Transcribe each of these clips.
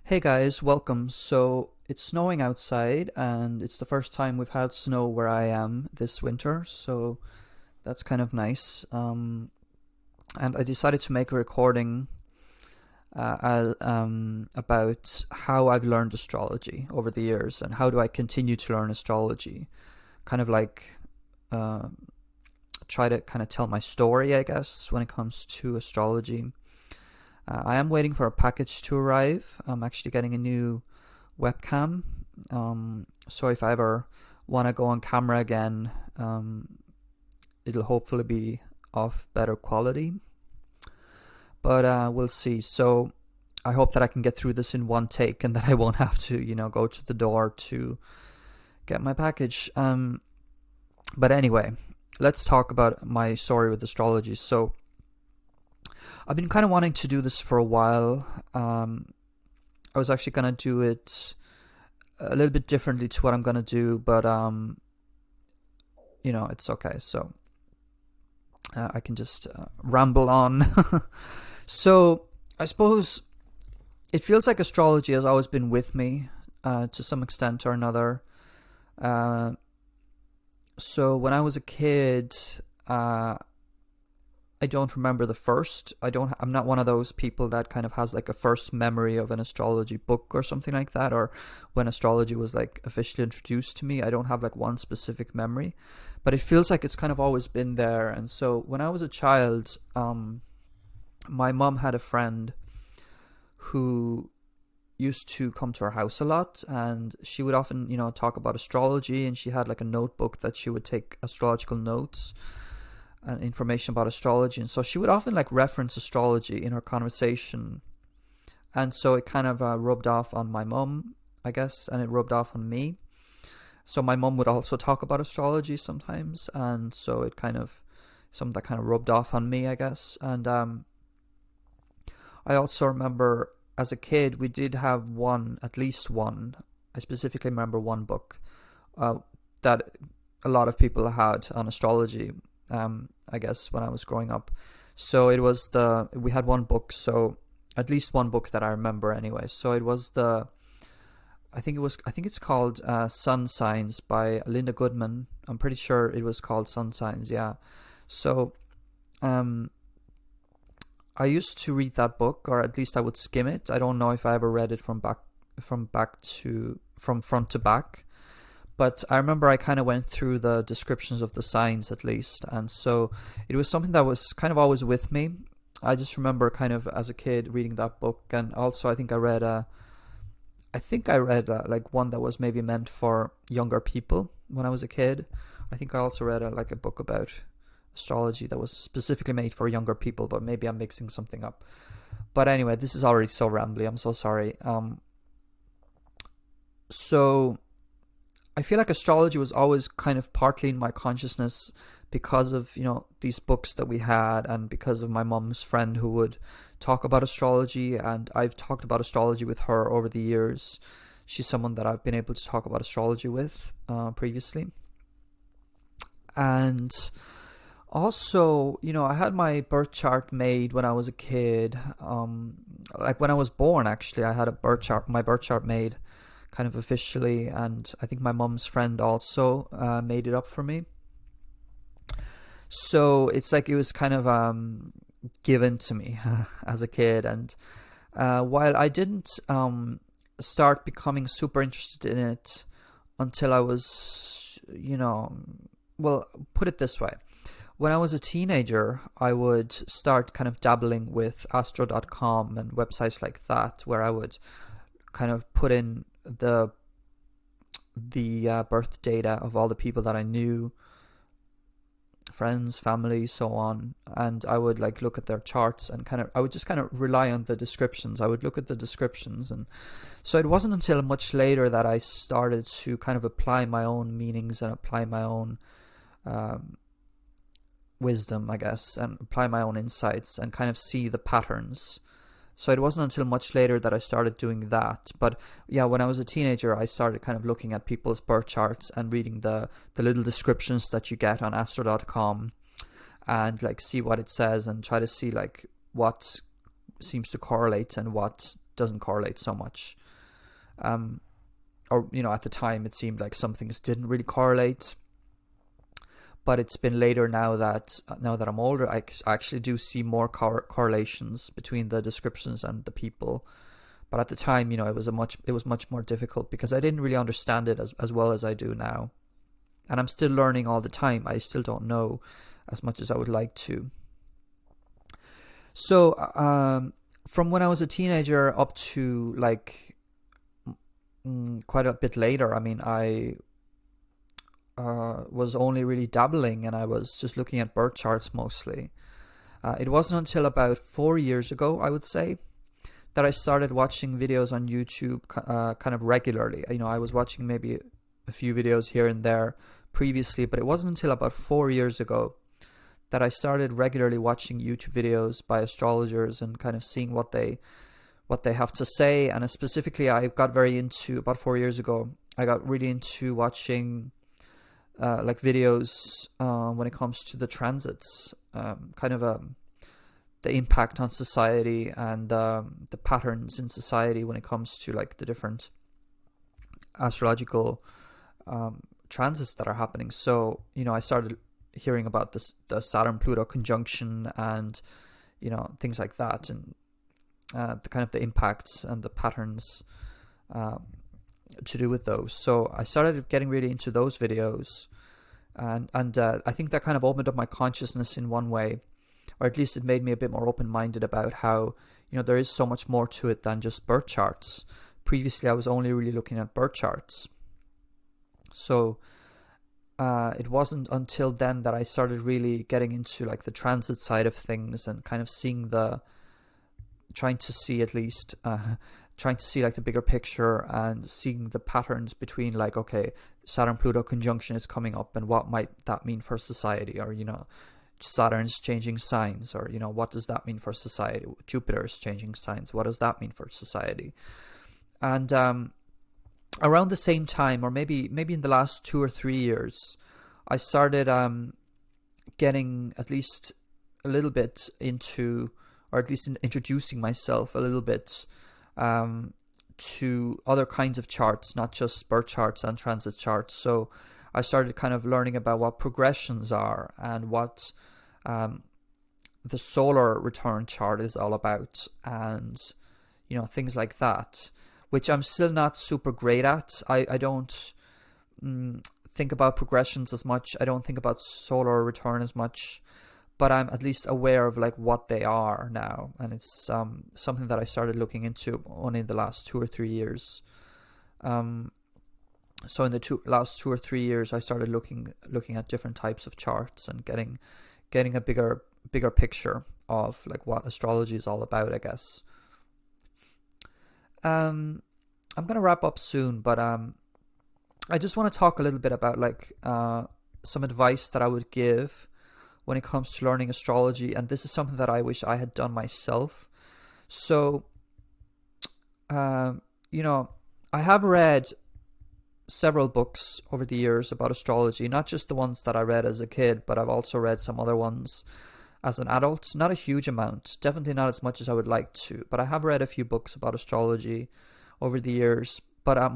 Hey guys, welcome. So it's snowing outside, and it's the first time we've had snow where I am this winter, so that's kind of nice. And I decided to make a recording about how I've learned astrology over the years and how do I continue to learn astrology. Kind of like uh, try to kind of tell my story, I guess, when it comes to astrology. I am waiting for a package to arrive. I'm actually getting a new webcam. So if I ever want to go on camera again, it'll hopefully be of better quality. But we'll see. So I hope that I can get through this in one take and that I won't have to, go to the door to get my package. But anyway, let's talk about my story with astrology. So I've been kind of wanting to do this for a while. I was actually going to do it a little bit differently to what I'm going to do, but it's okay. So I can just ramble on. So I suppose it feels like astrology has always been with me to some extent or another. So when I was a kid, I don't remember the first. I'm not one of those people that kind of has like a first memory of an astrology book or something like that, or when astrology was like officially introduced to me. I don't have like one specific memory, but it feels like it's kind of always been there. And so when I was a child, my mom had a friend who used to come to our house a lot, and she would often, talk about astrology, and she had like a notebook that she would take astrological notes and information about astrology, and so she would often like reference astrology in her conversation, and so it kind of rubbed off on my mum, I guess, and it rubbed off on me. So my mum would also talk about astrology sometimes, and so it kind of something that kind of rubbed off on me, I guess. And I also remember as a kid we did have at least one. I specifically remember one book that a lot of people had on astrology. I guess when I was growing up. So it was we had one book, so at least one book that I remember anyway. So it was I think it's called Sun Signs by Linda Goodman. I'm pretty sure it was called Sun Signs, yeah. So I used to read that book, or at least I would skim it. I don't know if I ever read it from front to back. But I remember I kind of went through the descriptions of the signs at least. And so it was something that was kind of always with me. I just remember kind of as a kid reading that book. And also I think I read like one that was maybe meant for younger people when I was a kid. I think I also read like a book about astrology that was specifically made for younger people, but maybe I'm mixing something up. But anyway, this is already so rambly. I'm so sorry. So I feel like astrology was always kind of partly in my consciousness because of, these books that we had, and because of my mom's friend who would talk about astrology, and I've talked about astrology with her over the years. She's someone that I've been able to talk about astrology with previously. And also, I had my birth chart made when I was a kid. Like when I was born, actually, I had my birth chart made kind of officially, and I think my mum's friend also made it up for me. So it's like it was kind of given to me as a kid. And while I didn't start becoming super interested in it until I was, well, put it this way. When I was a teenager, I would start kind of dabbling with astro.com and websites like that, where I would kind of put in the birth data of all the people that I knew, friends, family, so on, and I would like look at their charts, and I would just kind of rely on the descriptions. I would look at the descriptions, and so it wasn't until much later that I started to kind of apply my own meanings and apply my own wisdom, I guess, and apply my own insights and kind of see the patterns. So it wasn't until much later that I started doing that. But yeah, when I was a teenager, I started kind of looking at people's birth charts and reading the little descriptions that you get on astro.com, and like see what it says and try to see like what seems to correlate and what doesn't correlate so much. Or, at the time it seemed like some things didn't really correlate. But it's been later now that I'm older, I actually do see more correlations between the descriptions and the people. But at the time, it was much more difficult because I didn't really understand it as well as I do now. And I'm still learning all the time. I still don't know as much as I would like to. So from when I was a teenager up to like quite a bit later, I mean, I was only really dabbling, and I was just looking at birth charts mostly. It wasn't until about 4 years ago, I would say, that I started watching videos on YouTube kind of regularly. I was watching maybe a few videos here and there previously, but it wasn't until about 4 years ago that I started regularly watching YouTube videos by astrologers and kind of seeing what they have to say. And specifically, I got very into, about 4 years ago, I got really into watching like videos when it comes to the transits, the impact on society and the patterns in society when it comes to like the different astrological transits that are happening. So, I started hearing about the Saturn-Pluto conjunction and, things like that, and the kind of the impacts and the patterns to do with those. So I started getting really into those videos, and I think that kind of opened up my consciousness in one way, or at least it made me a bit more open-minded about how, there is so much more to it than just birth charts. Previously, I was only really looking at birth charts. So it wasn't until then that I started really getting into like the transit side of things and kind of trying to see like the bigger picture and seeing the patterns between like, okay, Saturn-Pluto conjunction is coming up and what might that mean for society, or, Saturn's changing signs, or, what does that mean for society? Jupiter is changing signs. What does that mean for society? And around the same time, or maybe in the last 2 or 3 years, I started getting at least a little bit into, or at least introducing myself a little bit to other kinds of charts, not just birth charts and transit charts. So I started kind of learning about what progressions are and what the solar return chart is all about, and things like that, which I'm still not super great at. I don't think about progressions as much. I don't think about solar return as much, but I'm at least aware of like what they are now, and it's something that I started looking into only in the last 2 or 3 years. So in the last 2 or 3 years, I started looking at different types of charts and getting a bigger picture of like what astrology is all about, I guess. I'm gonna wrap up soon, but I just want to talk a little bit about like some advice that I would give when it comes to learning astrology, and this is something that I wish I had done myself. So, I have read several books over the years about astrology, not just the ones that I read as a kid, but I've also read some other ones as an adult. Not a huge amount, definitely not as much as I would like to, but I have read a few books about astrology over the years. But I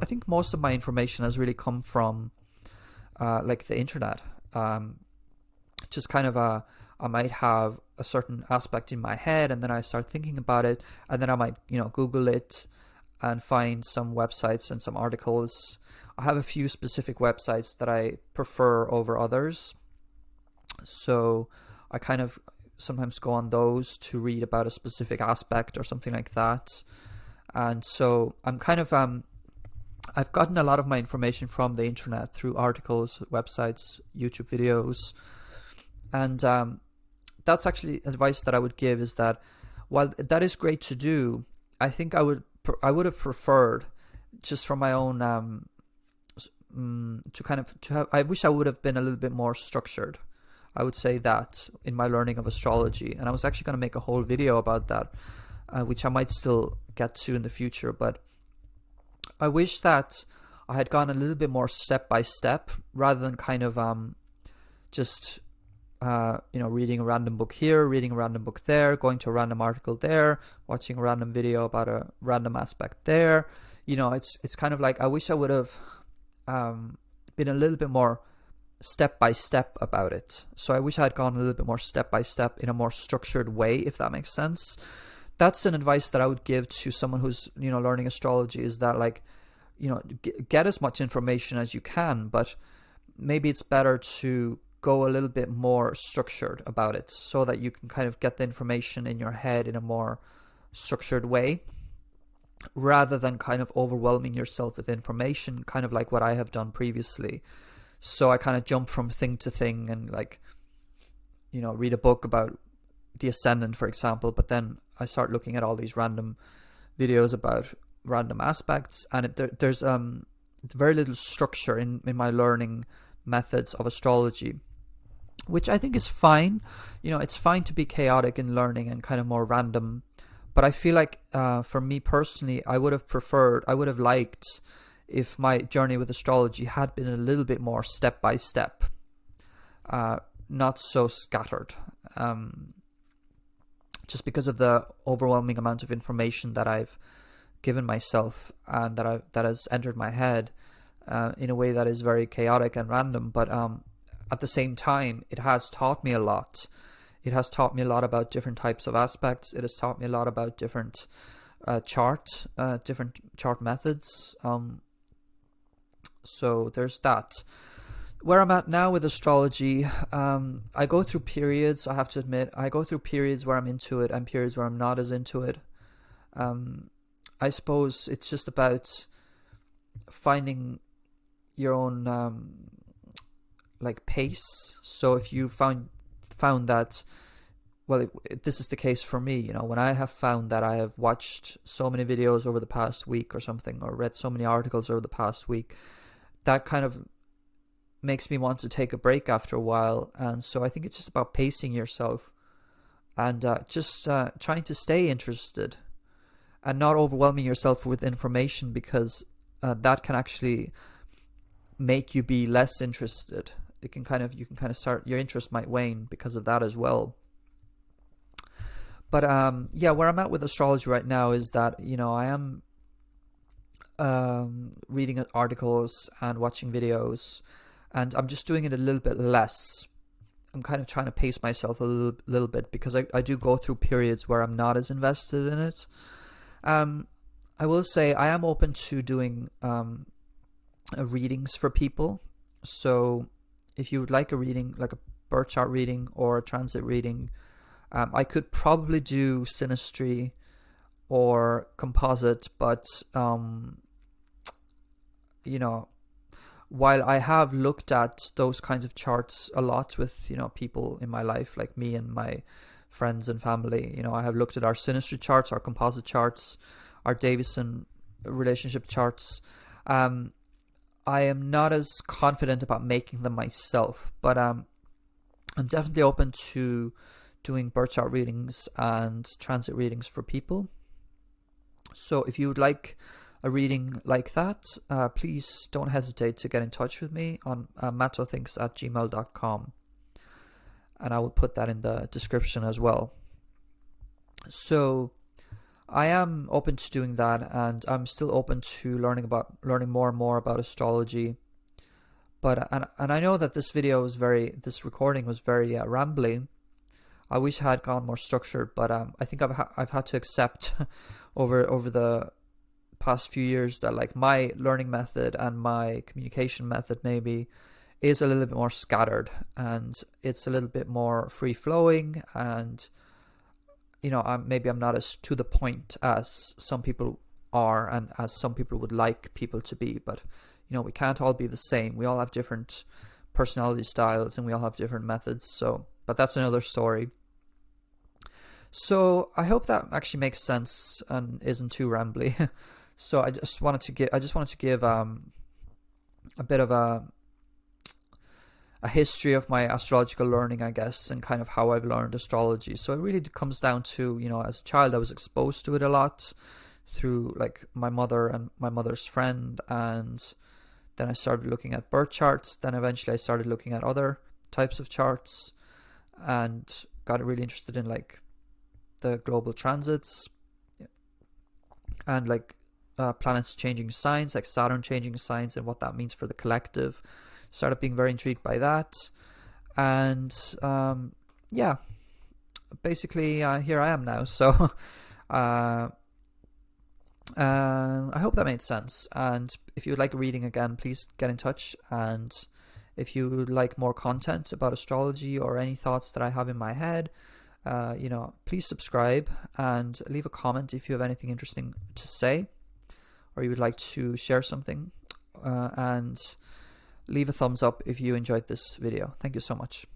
think most of my information has really come from like the internet. Just kind of I might have a certain aspect in my head, and then I start thinking about it, and then I might Google it and find some websites and some articles. I have a few specific websites that I prefer over others, so I kind of sometimes go on those to read about a specific aspect or something like that. And so I'm kind of I've gotten a lot of my information from the internet through articles, websites, YouTube videos. And that's actually advice that I would give, is that while that is great to do, I think I would have preferred, just from my own I wish I would have been a little bit more structured. I would say that in my learning of astrology, and I was actually going to make a whole video about that, which I might still get to in the future. But I wish that I had gone a little bit more step by step, rather than kind of just reading a random book here, reading a random book there, going to a random article there, watching a random video about a random aspect there. It's kind of like I wish I would have been a little bit more step by step about it. So I wish I had gone a little bit more step by step in a more structured way, if that makes sense. That's an advice that I would give to someone who's learning astrology, is that like get as much information as you can, but maybe it's better to go a little bit more structured about it so that you can kind of get the information in your head in a more structured way, rather than kind of overwhelming yourself with information, kind of like what I have done previously. So I kind of jump from thing to thing and like, read a book about the ascendant, for example, but then I start looking at all these random videos about random aspects, and there's very little structure in my learning methods of astrology, which I think is fine. It's fine to be chaotic in learning and kind of more random, but I feel like for me personally, I would have liked if my journey with astrology had been a little bit more step by step, not so scattered, just because of the overwhelming amount of information that I've given myself and that has entered my head in a way that is very chaotic and random. But at the same time, it has taught me a lot. It has taught me a lot about different types of aspects. It has taught me a lot about different different chart methods. So there's that. Where I'm at now with astrology, I go through periods. I have to admit, I go through periods where I'm into it and periods where I'm not as into it. I suppose it's just about finding your own like pace. So if you found that, well, this is the case for me, when I have found that I have watched so many videos over the past week or something, or read so many articles over the past week, that kind of makes me want to take a break after a while. And so I think it's just about pacing yourself and just trying to stay interested and not overwhelming yourself with information, because that can actually make you be less interested. You can kind of start, your interest might wane because of that as well. But where I'm at with astrology right now is that I am reading articles and watching videos, and I'm just doing it a little bit less. I'm kind of trying to pace myself a little bit, because I do go through periods where I'm not as invested in it. I will say I am open to doing readings for people. So if you would like a reading, like a birth chart reading or a transit reading, I could probably do synastry or composite, but while I have looked at those kinds of charts a lot with people in my life, like me and my friends and family, I have looked at our synastry charts, our composite charts, our Davison relationship charts. I am not as confident about making them myself, but I'm definitely open to doing birth chart readings and transit readings for people. So if you would like a reading like that, please don't hesitate to get in touch with me on mattothinks@gmail.com, and I will put that in the description as well. So I am open to doing that, and I'm still open to learning more and more about astrology. But and I know that this recording was very rambly. I wish I had gone more structured, but I think I've had to accept over the past few years that like my learning method and my communication method maybe is a little bit more scattered, and it's a little bit more free flowing, and I'm not as to the point as some people are, and as some people would like people to be. But we can't all be the same. We all have different personality styles, and we all have different methods. But that's another story. So I hope that actually makes sense and isn't too rambly. So I just wanted to give a bit of a history of my astrological learning, I guess, and kind of how I've learned astrology. So it really comes down to, as a child, I was exposed to it a lot through like my mother and my mother's friend, and then I started looking at birth charts. Then eventually I started looking at other types of charts, and got really interested in like the global transits and like planets changing signs, like Saturn changing signs, and what that means for the collective. Started being very intrigued by that, and yeah, basically here I am now. So I hope that made sense. And if you would like reading again, please get in touch. And if you would like more content about astrology or any thoughts that I have in my head, please subscribe and leave a comment if you have anything interesting to say, or you would like to share something, and leave a thumbs up if you enjoyed this video. Thank you so much.